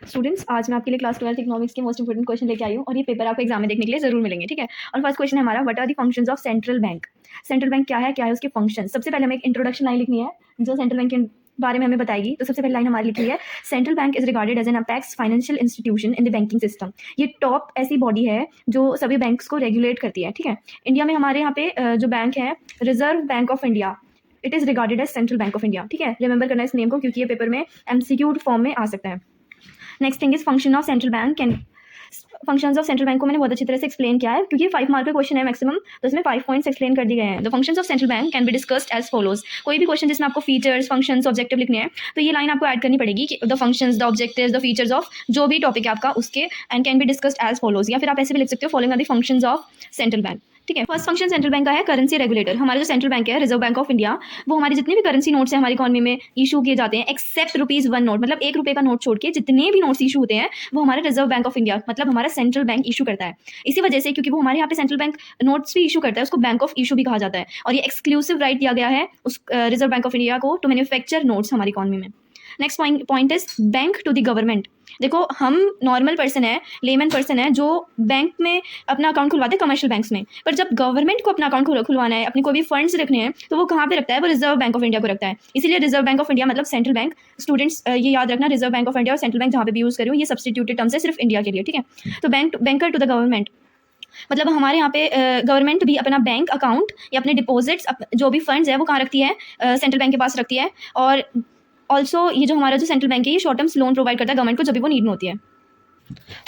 Students, आज मैं आपके लिए क्लास 12th इकोनॉमिक्स के मोस्ट इंपोर्टेंट क्वेश्चन लेके आई हूँ और ये पेपर आपको एग्जाम में देखने के लिए जरूर मिलेंगे, ठीक है। और फर्स्ट क्वेश्चन है हमारा, what are the functions of central bank. Central bank क्या है उसके फंक्शन। सबसे पहले हमें एक इंट्रोडक्शन लाइन लिखनी है जो सेंट्रल बैंक के बारे में हमें बताएगी। तो सबसे पहले लाइन हमारी लिखी है, central bank is regarded as an apex financial institution in the banking system. ये टॉप ऐसी बॉडी है जो सभी बैंक्स को रेगुलेट करती है, ठीक है। इंडिया में हमारे यहाँ पे जो बैंक है, Reserve bank of India, it is regarded as central bank of India, ठीक है। रिमेंबर करना इस नेम को क्योंकि ये पेपर में एमसीक्यू फॉर्म में आ सकता है। Next thing is function of central bank. Can functions of central bank को मैंने बहुत अच्छी तरह से एक्सप्लेन किया है क्योंकि 5 मार्क का क्वेश्चन है मैक्सिमम, तो इसमें 5 पॉइंट्स एक्सप्लेन कर दिए गए हैं। The functions of central bank can be discussed as follows. कोई भी क्वेश्चन जिसमें आपको फीचर्स, फंक्शंस, ऑब्जेक्टिव लिखने हैं तो ये लाइन आपको ऐड करनी पड़ेगी कि the functions, the objectives, the features of जो भी टॉपिक है आपका उसके, and can be discussed as follows. या फिर आप ऐसे भी लिख सकते हो, following are the functions of central bank, ठीक है। फर्स्ट फंक्शन सेंट्रल बैंक का है करेंसी रेगुलेटर। हमारा जो सेंट्रल बैंक है, रिजर्व बैंक ऑफ इंडिया, वो हमारी जितने भी करेंसी नोट्स हैं हमारी इकॉनमी में इशू किए जाते हैं, एक्सेप्ट ₹1 नोट, मतलब ₹1 का नोट छोड़ के जितने भी नोट्स इशू होते हैं वो हमारे रिजर्व बैंक ऑफ इंडिया, मतलब हमारा सेंट्रल बैंक इशू करता है। इसी वजह से, क्योंकि वो हमारे यहाँ पे सेंट्रल बैंक नोट्स भी इशू करता है, उसको बैंक ऑफ इशू भी कहा जाता है। और ये एक्सक्लूसिव राइट दिया गया है उस रिजर्व बैंक ऑफ इंडिया को टू मैन्युफैक्चर नोट्स हमारी इकॉनमी में। Next point is bank to the government. देखो, हम नॉर्मल पर्सन है, लेमन पर्सन है जो बैंक में अपना अकाउंट खुलवाते हैं कमर्शियल बैंक्स में, पर जब गवर्नमेंट को अपना अकाउंट खुलवाना है, अपने कोई भी फंड्स रखने हैं, तो वो कहाँ पे रखता है? वो रिजर्व बैंक ऑफ इंडिया को रखता है। इसीलिए रिजर्व बैंक ऑफ इंडिया मतलब सेंट्रल बैंक। स्टूडेंट्स ये याद रखना, रिजर्व बैंक ऑफ इंडिया और सेंट्रल बैंक जहाँ पे भी यूज़ करूँ, ये सब्सटीट्यूटेड टर्म्स है सिर्फ इंडिया के लिए, ठीक है। तो बैंकर टू द गवर्नमेंट मतलब हमारे यहाँ पे गवर्नमेंट भी अपना बैंक अकाउंट या अपने डिपॉजिट्स, जो भी फंड्स है वो कहाँ रखती है? सेंट्रल बैंक के पास रखती है। और ऑल्सो ये जो हमारा जो सेंट्रल बैंक है, ये शॉर्ट टर्म्स लोन प्रोवाइड करता है गवर्नमेंट को जब भी वो नीड में होती है।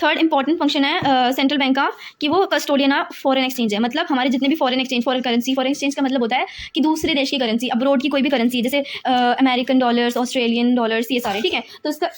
थर्ड इंपॉर्टेंट फंक्शन है सेंट्रल बैंक का कि वो कस्टोडियन ऑफ फॉरेन एक्सचेंज है। मतलब हमारे जितने भी फॉरेन एक्सचेंज का मतलब होता है कि दूसरे देश की करेंसी, अब्रोड की कोई भी करेंसी, जैसे अमेरिकन डॉलर्स, ऑस्ट्रेलियन डॉलर्स, ये सारे, ठीक है। तो इसका